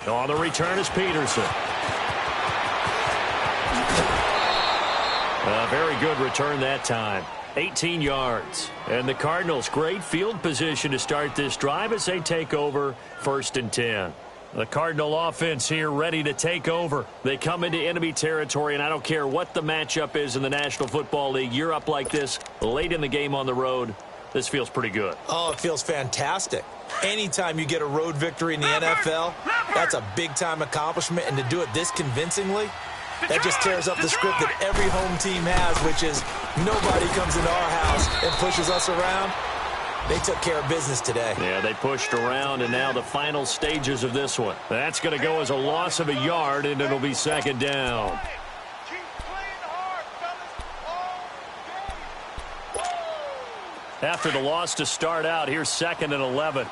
On the return is Peterson. A very good return that time. 18 yards. And the Cardinals, great field position to start this drive as they take over 1st and 10. The Cardinal offense here ready to take over. They come into enemy territory, and I don't care what the matchup is in the National Football League. You're up like this late in the game on the road. This feels pretty good. Oh, it feels fantastic. Anytime you get a road victory in the NFL, that's a big-time accomplishment, and to do it this convincingly, that just tears up the script that every home team has, which is nobody comes into our house and pushes us around. They took care of business today. Yeah, they pushed around, and now the final stages of this one. That's going to go as a loss of a yard, and it'll be 2nd down. After the loss to start out, here's 2nd and 11.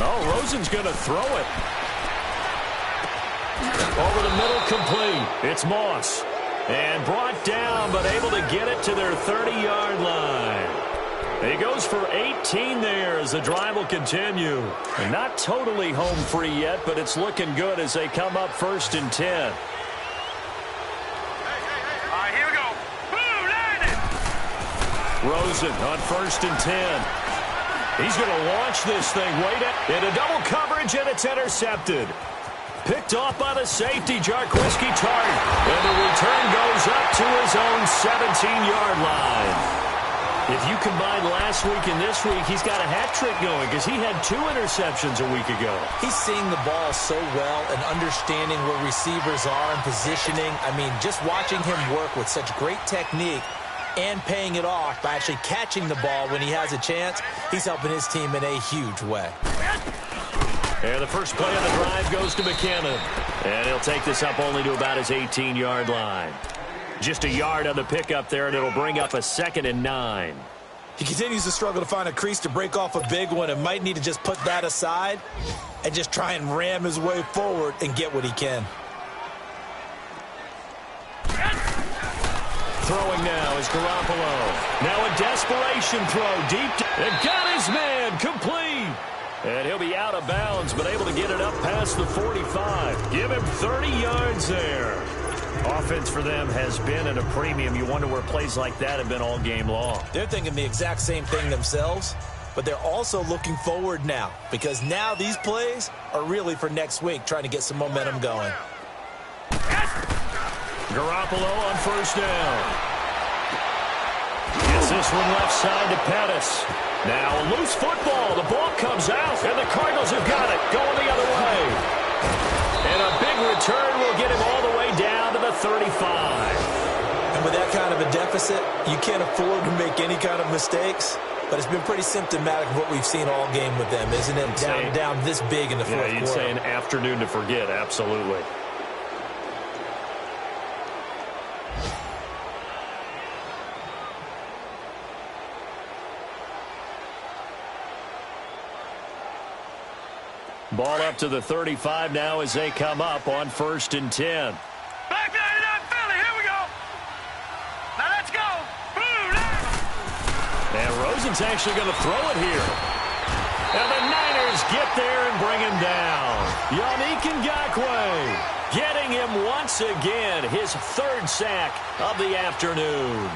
Oh, Rosen's going to throw it. Over the middle, complete. It's Moss. And brought down, but able to get it to their 30-yard line. He goes for 18 there as the drive will continue. And not totally home free yet, but it's looking good as they come up 1st and 10. All right, here we go. Boom, landed. Rosen on 1st and 10. He's going to launch this thing way down into double coverage, and it's intercepted. Picked off by the safety, Jarquiski Tart. And the return goes up to his own 17-yard line. If you combine last week and this week, he's got a hat trick going because he had 2 interceptions a week ago. He's seeing the ball so well and understanding where receivers are and positioning. I mean, just watching him work with such great technique and paying it off by actually catching the ball when he has a chance, he's helping his team in a huge way. And the first play of the drive goes to McKinnon. And he'll take this up only to about his 18-yard line. Just a yard on the pickup there, and it'll bring up a 2nd and 9. He continues to struggle to find a crease to break off a big one and might need to just put that aside and just try and ram his way forward and get what he can. Throwing now is Garoppolo. Now a desperation throw deep. And got his man complete. And he'll be out of bounds, but able to get it up past the 45. Give him 30 yards there. Offense for them has been at a premium. You wonder where plays like that have been all game long. They're thinking the exact same thing themselves, but they're also looking forward now because now these plays are really for next week, trying to get some momentum going. Garoppolo on first down. Gets this one left side to Pettis. Now a loose football. The ball comes out, and the Cardinals have got it going the other way. And a big return will get him all the way down to the 35. And with that kind of a deficit, you can't afford to make any kind of mistakes. But it's been pretty symptomatic of what we've seen all game with them, isn't it? Down this big in the fourth quarter. Yeah, you'd say an afternoon to forget, absolutely. Ball up to the 35 now as they come up on 1st and 10. Back 99 Philly, here we go. Now let's go. And Rosen's actually going to throw it here. And the Niners get there and bring him down. Yannick Ngakoue getting him once again, his 3rd sack of the afternoon.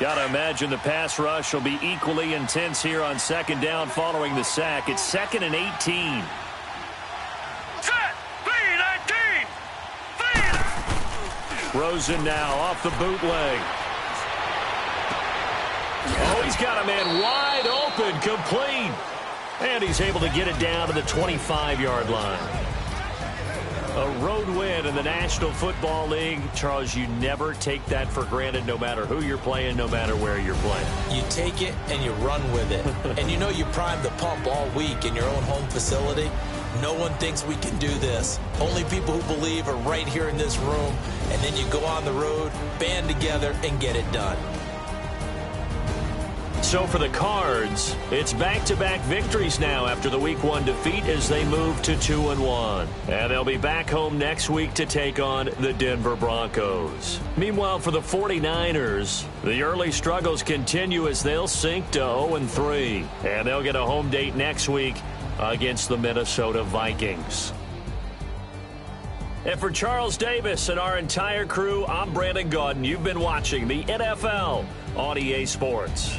Got to imagine the pass rush will be equally intense here on 2nd down following the sack. It's 2nd and 18. Set. Rosen now off the bootleg. Oh, he's got a man wide open, complete. And he's able to get it down to the 25-yard line. A road win in the National Football League. Charles, you never take that for granted no matter who you're playing, no matter where you're playing. You take it and you run with it. And you know you primed the pump all week in your own home facility. No one thinks we can do this. Only people who believe are right here in this room. And then you go on the road, band together, and get it done. So for the Cards, it's back-to-back victories now after the Week 1 defeat as they move to 2-1. And they'll be back home next week to take on the Denver Broncos. Meanwhile, for the 49ers, the early struggles continue as they'll sink to 0-3. And they'll get a home date next week against the Minnesota Vikings. And for Charles Davis and our entire crew, I'm Brandon Gaudin. You've been watching the NFL on EA Sports.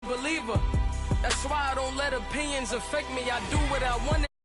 believer. That's why I don't let opinions affect me. I do what I want.